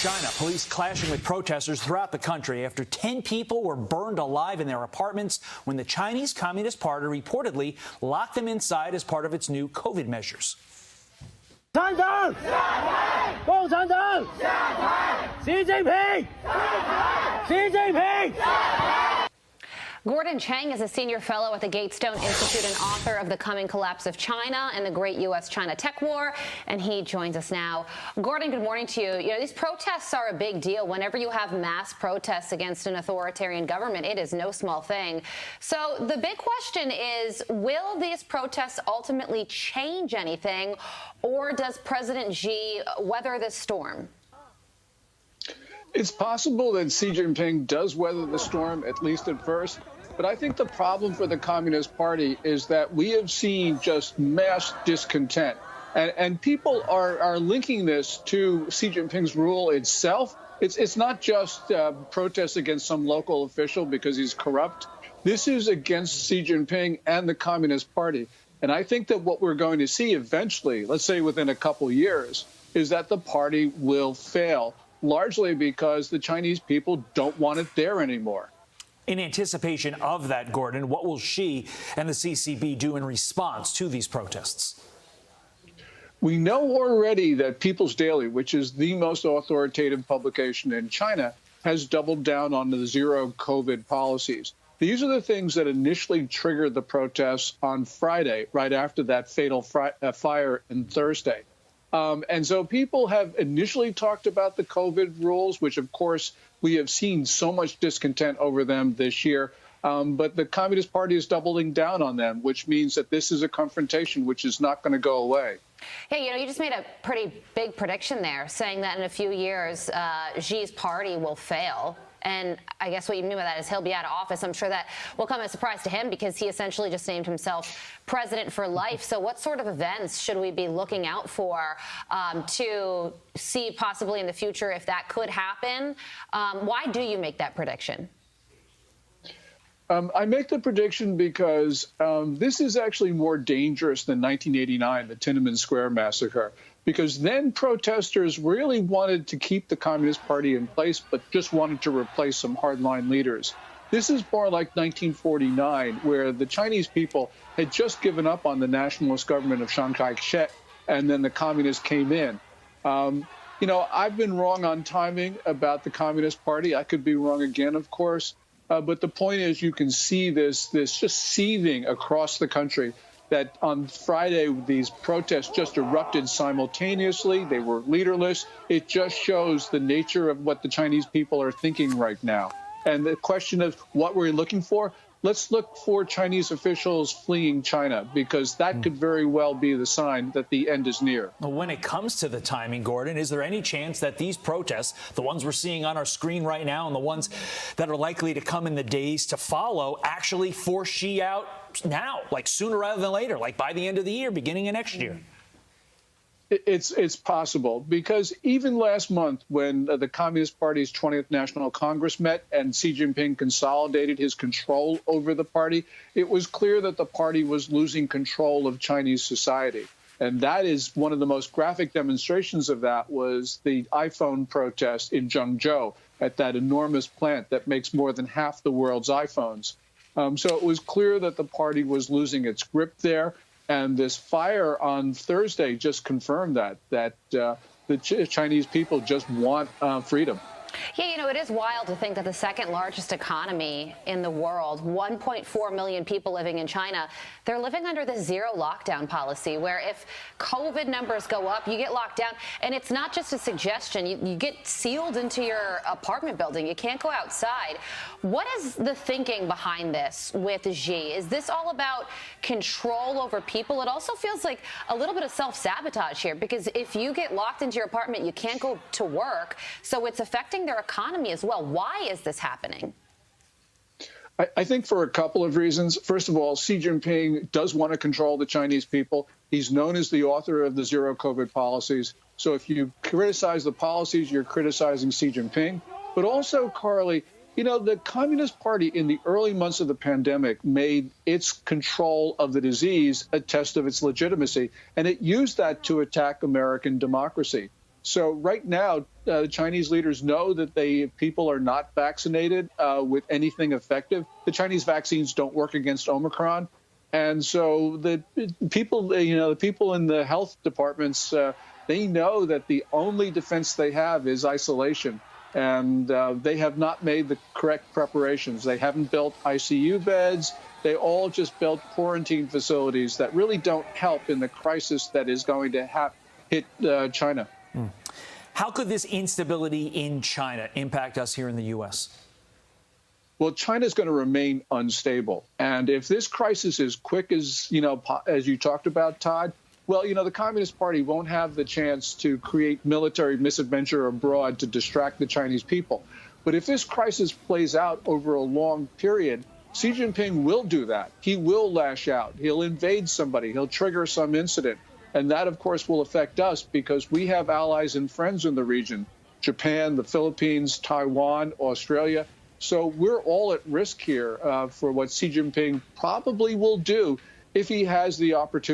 China, police clashing with protesters throughout the country after 10 people were burned alive in their apartments when the Chinese Communist Party reportedly locked them inside as part of its new COVID measures. 共产党！共产党！习近平！习近平！ Gordon Chang is a senior fellow at the Gatestone Institute and author of The Coming Collapse of China and the Great U.S.-China Tech War, and he joins us now. Gordon, good morning to you. You know, these protests are a big deal. Whenever you have mass protests against an authoritarian government, it is no small thing. So the big question is, will these protests ultimately change anything, or does President Xi weather this storm? It's possible that Xi Jinping does weather the storm, at least at first. But I think the problem for the Communist Party is that we have seen just mass discontent. And people are linking this to Xi Jinping's rule itself. It's not just protests against some local official because he's corrupt. This is against Xi Jinping and the Communist Party. And I think that what we're going to see eventually, let's say within a couple years, is that the party will fail, largely because the Chinese people don't want it there anymore. In anticipation of that, Gordon, what will Xi and the CCP do in response to these protests? We know already that People's Daily, which is the most authoritative publication in China, has doubled down on the zero COVID policies. These are the things that initially triggered the protests on Friday, right after that fatal fire on Thursday. And so people have initially talked about the COVID rules, which, of course, we have seen so much discontent over them this year. But the Communist Party is doubling down on them, which means that this is a confrontation which is not going to go away. Hey, you know, you just made a pretty big prediction there, saying that in a few years, Xi's party will fail. And I guess what you mean by that is he'll be out of office. I'm sure that will come as a surprise to him because he essentially just named himself president for life. So what sort of events should we be looking out for to see possibly in the future if that could happen? Why do you make that prediction? I make the prediction because this is actually more dangerous than 1989, the Tiananmen Square massacre, because then protesters really wanted to keep the Communist Party in place, but just wanted to replace some hardline leaders. This is more like 1949, where the Chinese people had just given up on the nationalist government of Chiang Kai-shek, and then the communists came in. You know, I've been wrong on timing about the Communist Party. I could be wrong again, of course. But the point is, you can see this just seething across the country, that on Friday, these protests just erupted simultaneously. They were leaderless. It just shows the nature of what the Chinese people are thinking right now. And the question of what we're looking for, let's look for Chinese officials fleeing China, because that could very well be the sign that the end is near. When it comes to the timing, Gordon, is there any chance that these protests, the ones we're seeing on our screen right now and the ones that are likely to come in the days to follow, actually force Xi out now, like sooner rather than later, like by the end of the year, beginning of next year? It's possible, because even last month when the Communist Party's 20th National Congress met and Xi Jinping consolidated his control over the party, it was clear that the party was losing control of Chinese society. And that is one of the most graphic demonstrations of that was the iPhone protest in Zhengzhou at that enormous plant that makes more than half the world's iPhones. So it was clear that the party was losing its grip there. And this fire on Thursday just confirmed that the Chinese people just want freedom. Yeah, you know, it is wild to think that the second largest economy in the world, 1.4 million people living in China, they're living under the zero lockdown policy, where if COVID numbers go up, you get locked down. And it's not just a suggestion. You get sealed into your apartment building. You can't go outside. What is the thinking behind this with Xi? Is this all about control over people? It also feels like a little bit of self-sabotage here, because if you get locked into your apartment, you can't go to work. So it's affecting their economy as well. Why is this happening? I think for a couple of reasons. First of all, Xi Jinping does want to control the Chinese people. He's known as the author of the zero COVID policies. So if you criticize the policies, you're criticizing Xi Jinping. But also, Carly, you know, the Communist Party in the early months of the pandemic made its control of the disease a test of its legitimacy, and it used that to attack American democracy. So right now, the Chinese leaders know that people are not vaccinated with anything effective. The Chinese vaccines don't work against Omicron. And so the people, the people in the health departments, they know that the only defense they have is isolation. And they have not made the correct preparations. They haven't built ICU beds. They all just built quarantine facilities that really don't help in the crisis that is going to hit China. How could this instability in China impact us here in the U.S.? Well, China's going to remain unstable. And if this crisis is quick as you talked about, Todd, well, the Communist Party won't have the chance to create military misadventure abroad to distract the Chinese people. But if this crisis plays out over a long period, Xi Jinping will do that. He will lash out. He'll invade somebody. He'll trigger some incident. And that, of course, will affect us because we have allies and friends in the region, Japan, the Philippines, Taiwan, Australia. So we're all at risk here for what Xi Jinping probably will do if he has the opportunity.